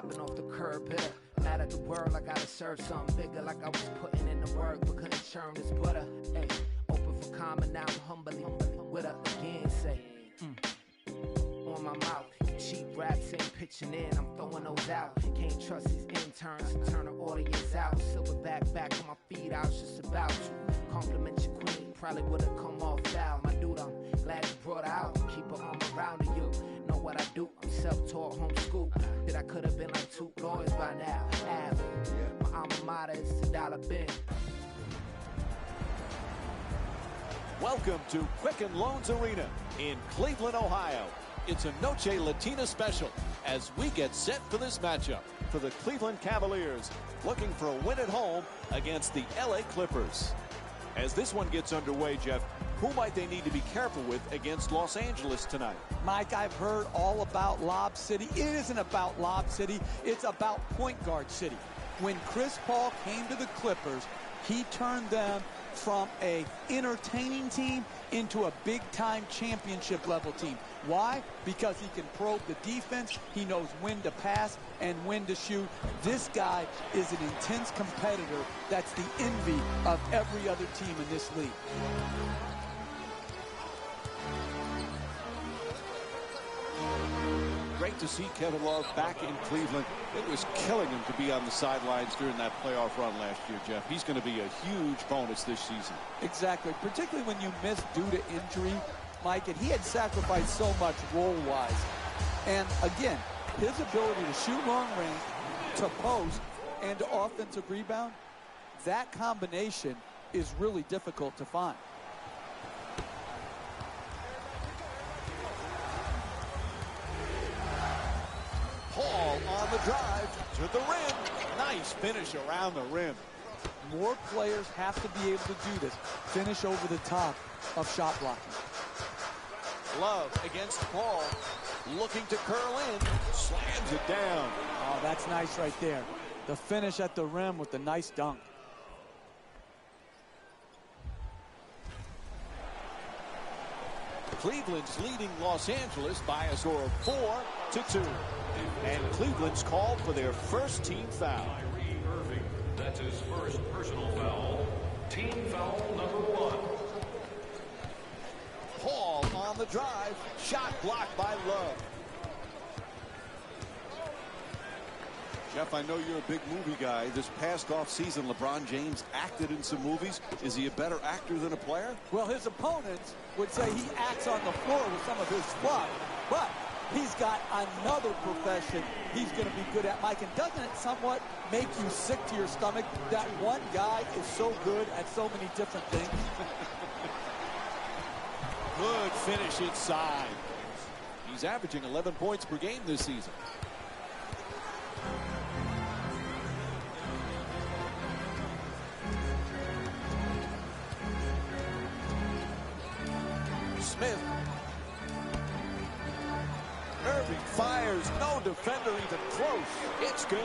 hopping off the curb here. Mad at the world, I gotta serve something bigger. Like I was putting in the work, but couldn't churn this butter. Hey, open for comment now, humbly. With a again say, on my mouth. Cheap raps ain't pitching in, I'm throwing those out. Can't trust these interns to turn the audience out. Silverback back on my feet, I was just about to compliment your queen, probably would've come off foul. My dude, I'm glad you brought her out. Keep her arm around you. Know what I do? I'm self-taught, homeschool. That I could've been like 2 lawyers by now. My alma mater is the dollar bin. Welcome to Quicken Loans Arena in Cleveland, Ohio. It's a Noche Latina special as we get set for this matchup for the Cleveland Cavaliers, looking for a win at home against the LA Clippers. As this one gets underway, Jeff, who might they need to be careful with against Los Angeles tonight? Mike, I've heard all about Lob City. It isn't about Lob City. It's about Point Guard City. When Chris Paul came to the Clippers, he turned them from a entertaining team into a big-time championship-level team. Why? Because he can probe the defense, he knows when to pass and when to shoot. This guy is an intense competitor that's the envy of every other team in this league. Great to see Kevin Love back in Cleveland. It was killing him to be on the sidelines during that playoff run last year, Jeff. He's going to be a huge bonus this season. Exactly, particularly when you miss due to injury, Mike, and he had sacrificed so much role-wise. And again, his ability to shoot long range, to post, and to offensive rebound, that combination is really difficult to find. Paul on the drive to the rim. Nice finish around the rim. More players have to be able to do this. Finish over the top of shot blocking. Love against Paul. Looking to curl in. Slams it down. Oh, that's nice right there. The finish at the rim with the nice dunk. Cleveland's leading Los Angeles by a score of 4-2. And Cleveland's called for their first team foul. Kyrie Irving, that's his first personal foul. Team foul number 1. Paul on the drive. Shot blocked by Love. Jeff, I know you're a big movie guy. This past offseason, LeBron James acted in some movies. Is he a better actor than a player? Well, his opponents would say he acts on the floor with some of his fluff, but he's got another profession he's going to be good at, Mike. And doesn't it somewhat make you sick to your stomach that one guy is so good at so many different things? Good finish inside. He's averaging 11 points per game this season. Smith. Irving fires. No defender even close. It's good.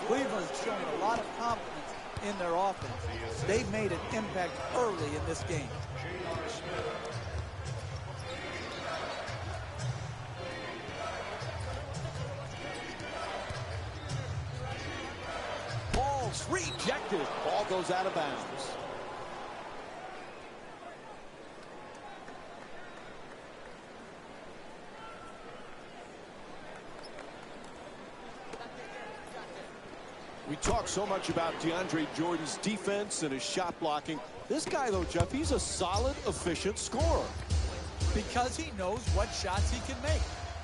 Cleveland's showing a lot of confidence in their offense. They made an impact early in this game. Ball's rejected. Ball goes out of bounds. We talk so much about DeAndre Jordan's defense and his shot blocking. This guy, though, Jeff, he's a solid, efficient scorer. Because he knows what shots he can make.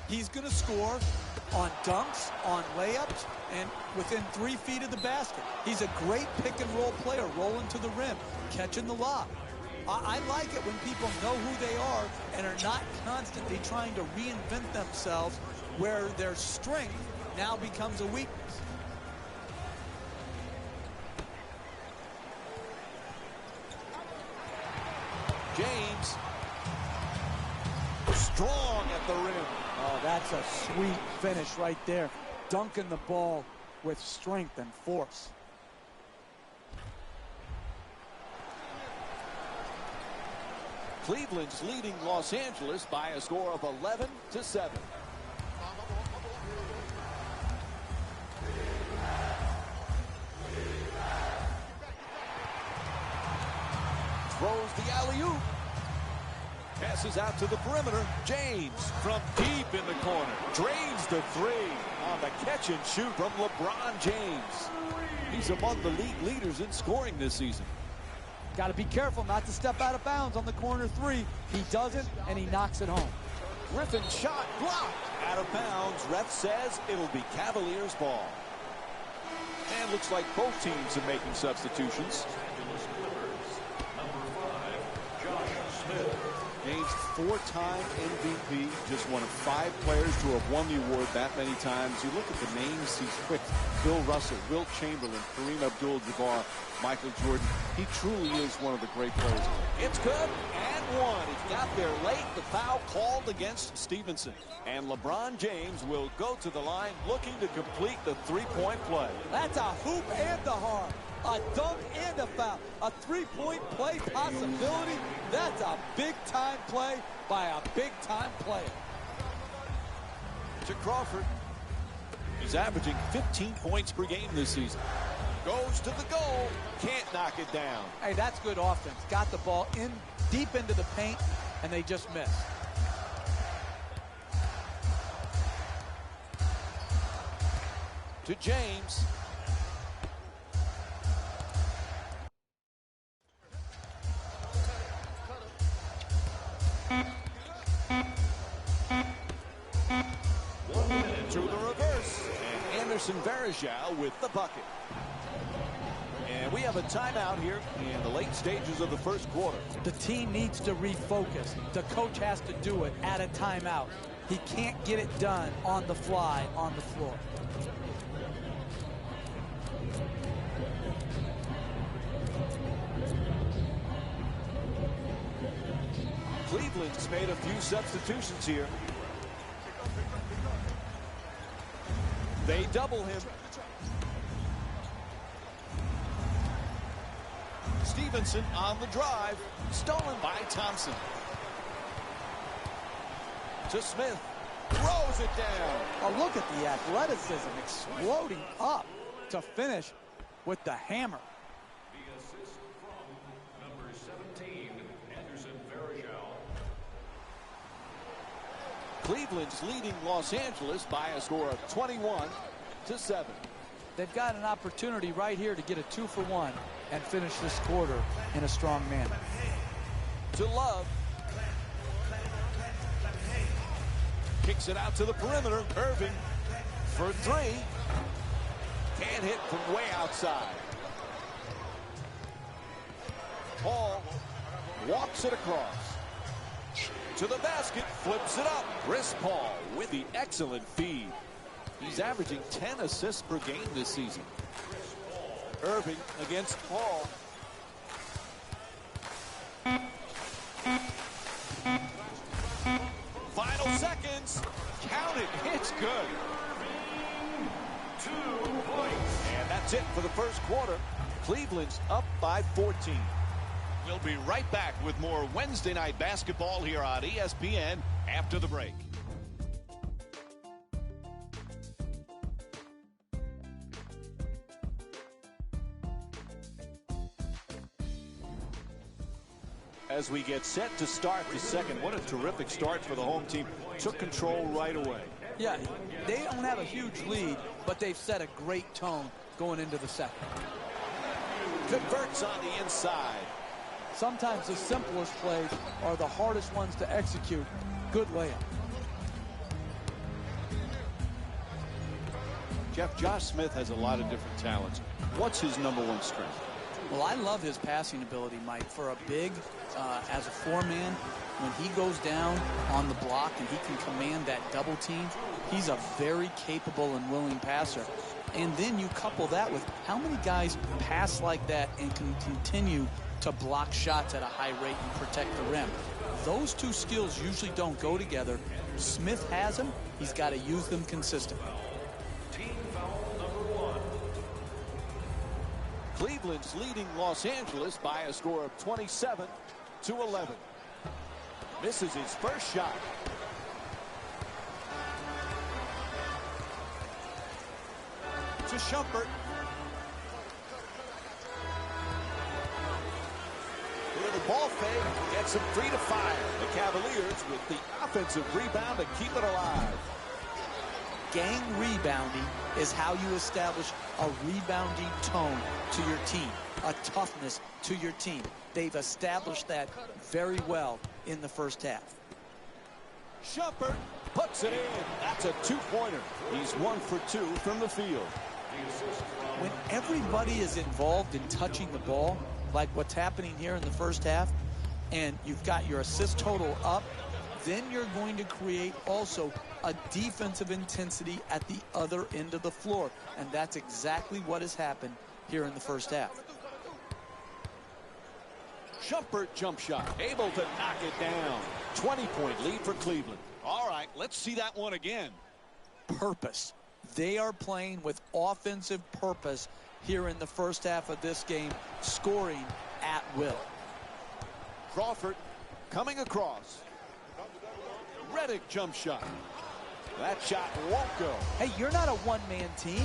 He's going to score on dunks, on layups, and within 3 feet of the basket. He's a great pick-and-roll player, rolling to the rim, catching the lob. I like it when people know who they are and are not constantly trying to reinvent themselves where their strength now becomes a weakness. James, strong at the rim. Oh, that's a sweet finish right there. Dunking the ball with strength and force. Cleveland's leading Los Angeles by a score of 11-7. throws the alley-oop. Passes out to the perimeter. James from deep in the corner. Drains the three on the catch and shoot from LeBron James. He's among the league leaders in scoring this season. Got to be careful not to step out of bounds on the corner three. He doesn't, and he knocks it home. Griffin shot blocked. Out of bounds. Ref says it'll be Cavaliers ball. And looks like both teams are making substitutions. Named four-time MVP, just one of 5 players to have won the award that many times. You look at the names he's picked: Bill Russell, Wilt Chamberlain, Kareem Abdul-Jabbar, Michael Jordan. He truly is one of the great players. It's good, and one. He got there late. The foul called against Stevenson. And LeBron James will go to the line looking to complete the three-point play. That's a hoop and a harm. A dunk and a foul. A three-point play possibility. That's a big-time play by a big-time player. To Crawford. He's averaging 15 points per game this season. Goes to the goal. Can't knock it down. Hey, that's good offense. Got the ball in deep into the paint, and they just miss. To James. To the reverse, and Anderson Varejao with the bucket. And we have a timeout here in the late stages of the first quarter. The team needs to refocus. The coach has to do it at a timeout. He can't get it done on the fly on the floor. Cleveland's made a few substitutions here. They double him. Stevenson on the drive. Stolen by Thompson. To Smith. Throws it down. Oh, look at the athleticism exploding up to finish with the hammer. The assist from number 17, Anderson Varejao. Cleveland's leading Los Angeles by a score of 21-7. They've got an opportunity right here to get a 2-for-1 and finish this quarter in a strong manner. To Love. Kicks it out to the perimeter. Irving for three. Can't hit from way outside. Paul walks it across. To the basket, flips it up. Chris Paul with the excellent feed. He's averaging 10 assists per game this season. Irving against Paul. Final seconds. Count it. It's good. 2 points. And that's it for the first quarter. Cleveland's up by 14. We'll be right back with more Wednesday night basketball here on ESPN after the break. As we get set to start the second, what a terrific start for the home team. Took control right away. Yeah, they don't have a huge lead, but they've set a great tone going into the second. Converts on the inside. Sometimes the simplest plays are the hardest ones to execute. Good layup. Jeff, Josh Smith has a lot of different talents. What's his #1 strength? Well, I love his passing ability, Mike. For a big, as a four-man, when he goes down on the block and he can command that double team, he's a very capable and willing passer. And then you couple that with how many guys pass like that and can continue to block shots at a high rate and protect the rim. Those two skills usually don't go together. Smith has them. He's got to use them consistently. Team foul number 1. Cleveland's leading Los Angeles by a score of 27-11. Misses his first shot. To Shumpert. Here the Ball fake gets him free to fire. The Cavaliers with the offensive rebound to keep it alive. Gang rebounding is how you establish a rebounding tone to your team, a toughness to your team. They've established that very well in the first half. Shumpert puts it in. That's a two-pointer. He's 1 for 2 from the field. When everybody is involved in touching the ball, like what's happening here in the first half, and you've got your assist total up, then you're going to create also a defensive intensity at the other end of the floor. And that's exactly what has happened here in the first half. Shumpert jump shot, able to knock it down. 20-point lead for Cleveland. All right, let's see that one again. Purpose. They are playing with offensive purpose here in the first half of this game, scoring at will. Crawford coming across. Redick jump shot. That shot won't go. Hey, you're not a one-man team.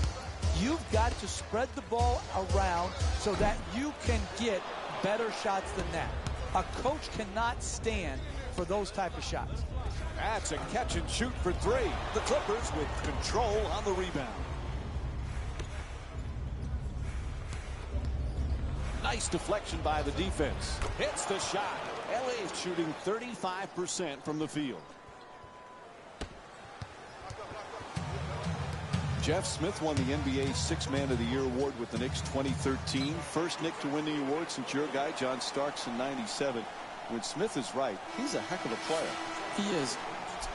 You've got to spread the ball around so that you can get better shots than that. A coach cannot stand for those type of shots. That's a catch and shoot for 3. The Clippers with control on the rebound. Nice deflection by the defense. Hits the shot. LA is shooting 35% from the field. Jeff Smith won the NBA Sixth Man of the Year award with the Knicks 2013. First Knick to win the award since your guy John Starks in '97. When Smith is right, he's a heck of a player. He is.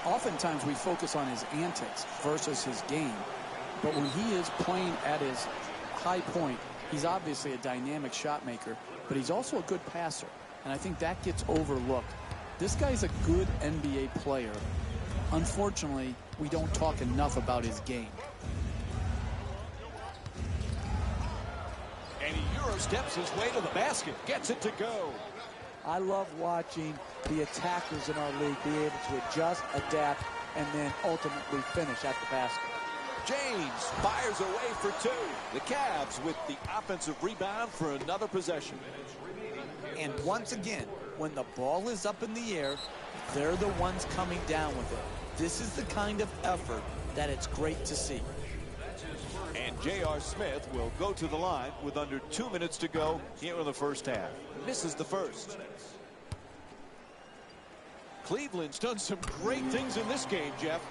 Oftentimes we focus on his antics versus his game. But when he is playing at his high point, he's obviously a dynamic shot maker, but he's also a good passer. And I think that gets overlooked. This guy's a good NBA player. Unfortunately, we don't talk enough about his game. And he Euro steps his way to the basket. Gets it to go. I love watching the attackers in our league be able to adjust, adapt, and then ultimately finish at the basket. James fires away for 2. The Cavs with the offensive rebound for another possession. And once again, when the ball is up in the air, they're the ones coming down with it. This is the kind of effort that it's great to see. And J.R. Smith will go to the line with under 2 minutes to go here in the first half. Misses the first. Cleveland's done some great things in this game, Jeff.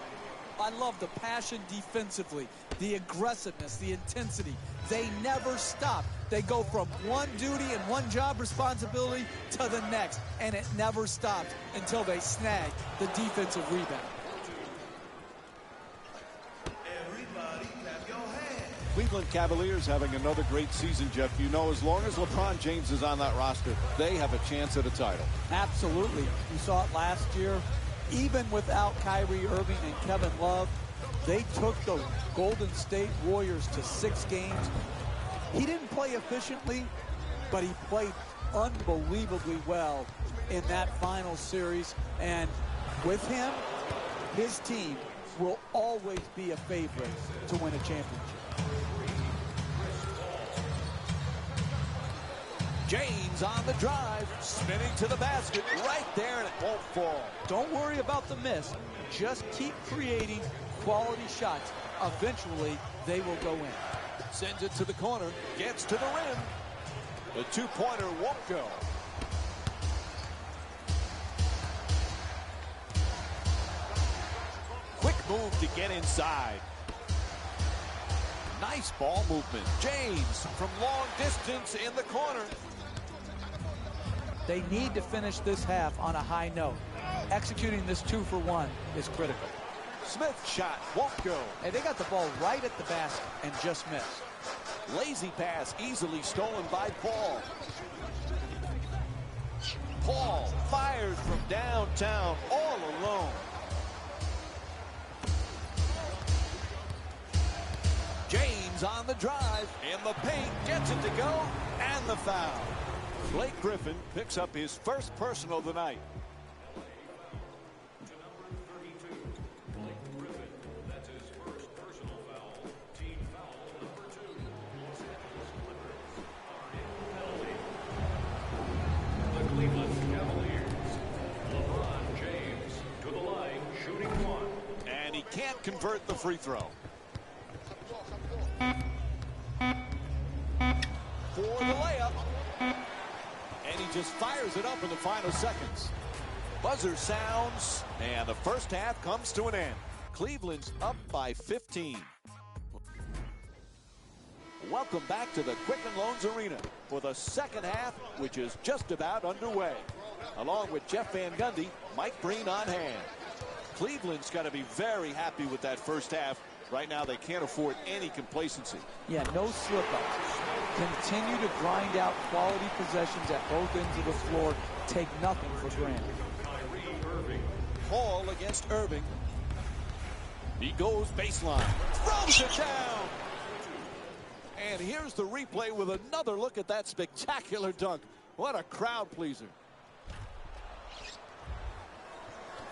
I love the passion defensively, the aggressiveness, the intensity. They never stop. They go from one duty and one job responsibility to the next, and it never stops until they snag the defensive rebound. Cleveland Cavaliers having another great season, Jeff. You know, as long as LeBron James is on that roster, they have a chance at a title. Absolutely. You saw it last year. Even without Kyrie Irving and Kevin Love, they took the Golden State Warriors to 6 games. He didn't play efficiently, but he played unbelievably well in that final series. And with him, his team will always be a favorite to win a championship. James on the drive, spinning to the basket right there, and it won't fall. Don't worry about the miss. Just keep creating quality shots. Eventually, they will go in. Sends it to the corner, gets to the rim. The two-pointer won't go. Quick move to get inside. Nice ball movement. James from long distance in the corner. They need to finish this half on a high note. Executing this 2-for-1 is critical. Smith's shot won't go. Hey, they got the ball right at the basket and just missed. Lazy pass easily stolen by Paul. Paul fires from downtown all alone. James on the drive, in the paint, gets it to go, and the foul. Blake Griffin picks up his first personal of the night. The Cleveland convert the free throw. For the layup. And he just fires it up in the final seconds. Buzzer sounds, and the first half comes to an end. Cleveland's up by 15. Welcome back to the Quicken Loans Arena for the second half, which is just about underway. Along with Jeff Van Gundy, Mike Breen on hand. Cleveland's got to be very happy with that first half. Right now, they can't afford any complacency. Yeah, no slip-ups. Continue to grind out quality possessions at both ends of the floor. Take nothing for granted. Hall against Irving. He goes baseline. Throws it down. And here's the replay with another look at that spectacular dunk. What a crowd pleaser.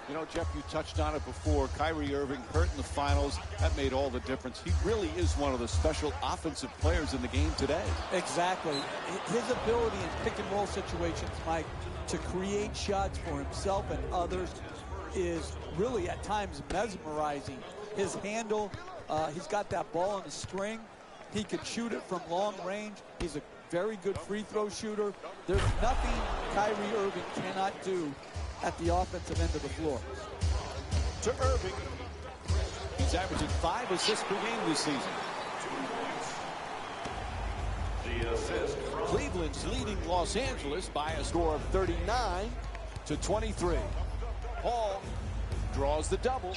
You know, Jeff, you touched on it before. Kyrie Irving hurt in the finals. That made all the difference. He really is one of the special offensive players in the game today. Exactly. His ability in pick-and-roll situations, Mike, to create shots for himself and others is really at times mesmerizing. His handle, he's got that ball on the string. He can shoot it from long range. He's a very good free throw shooter. There's nothing Kyrie Irving cannot do at the offensive end of the floor. To Irving. He's averaging 5 assists per game this season. The assist from Cleveland's leading Los Angeles by a score of 39-23. Hall draws the double.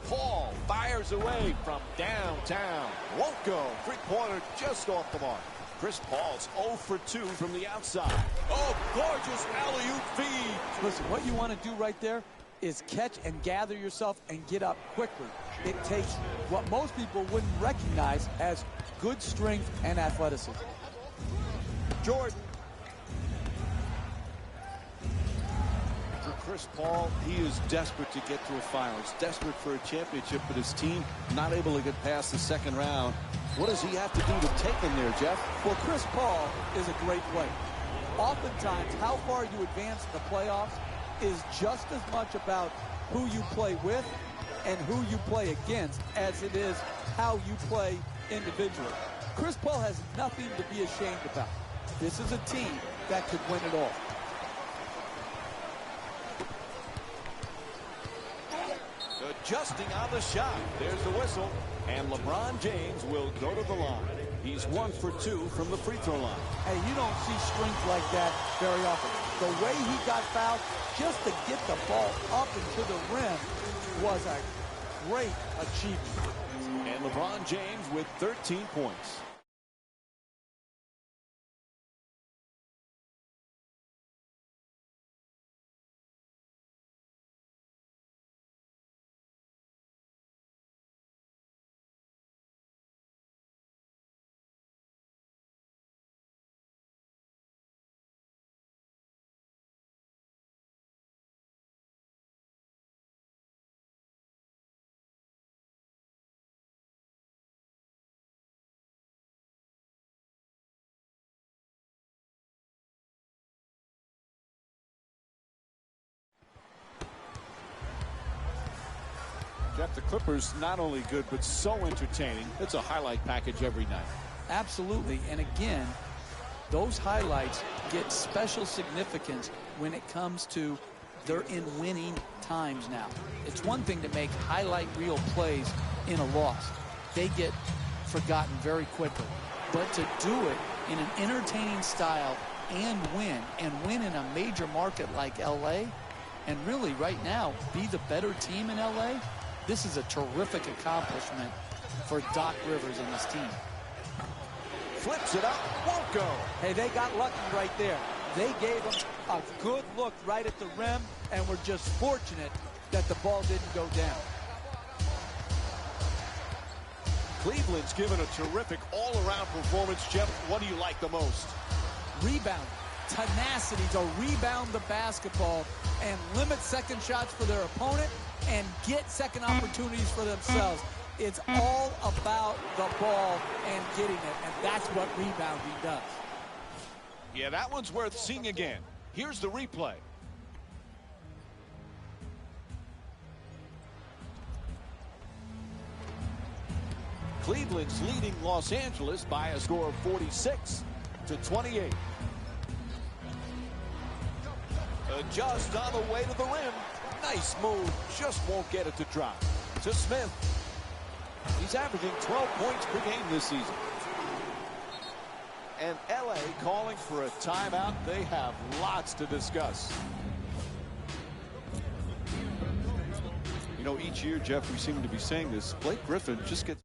Hall fires away from downtown. Won't go. Three-pointer just off the mark. Chris Paul's 0 for 2 from the outside. Oh, gorgeous alley-oop feed. Listen, what you want to do right there is catch and gather yourself and get up quickly. It takes what most people wouldn't recognize as good strength and athleticism. Jordan. For Chris Paul, he is desperate to get to a finals, desperate for a championship, but his team not able to get past the second round. What does he have to do to take them there, Jeff? Well, Chris Paul is a great player. Oftentimes, how far you advance in the playoffs is just as much about who you play with and who you play against as it is how you play individually. Chris Paul has nothing to be ashamed about. This is a team that could win it all. Adjusting on the shot. There's the whistle. And LeBron James will go to the line. He's 1 for 2 from the free throw line. Hey, you don't see strength like that very often. The way he got fouled just to get the ball up into the rim was a great achievement. And LeBron James with 13 points. Jeff, the Clippers not only good, but so entertaining. It's a highlight package every night. Absolutely. And again, those highlights get special significance when it comes to they're in winning times now. It's one thing to make highlight reel plays in a loss. They get forgotten very quickly. But to do it in an entertaining style and win in a major market like LA, and really right now be the better team in LA, this is a terrific accomplishment for Doc Rivers and his team. Flips it up, won't go. Hey, they got lucky right there. They gave him a good look right at the rim and were just fortunate that the ball didn't go down. Cleveland's given a terrific all-around performance. Jeff, what do you like the most? Rebound, tenacity to rebound the basketball and limit second shots for their opponent and get second opportunities for themselves. It's all about the ball and getting it, and that's what rebounding does. Yeah, that one's worth seeing again. Here's the replay. Cleveland's leading Los Angeles by a score of 46-28. Just on the way to the rim. Nice move. Just won't get it to drop. To Smith. He's averaging 12 points per game this season. And LA calling for a timeout. They have lots to discuss. You know, each year, Jeff, we seem to be saying this. Blake Griffin just gets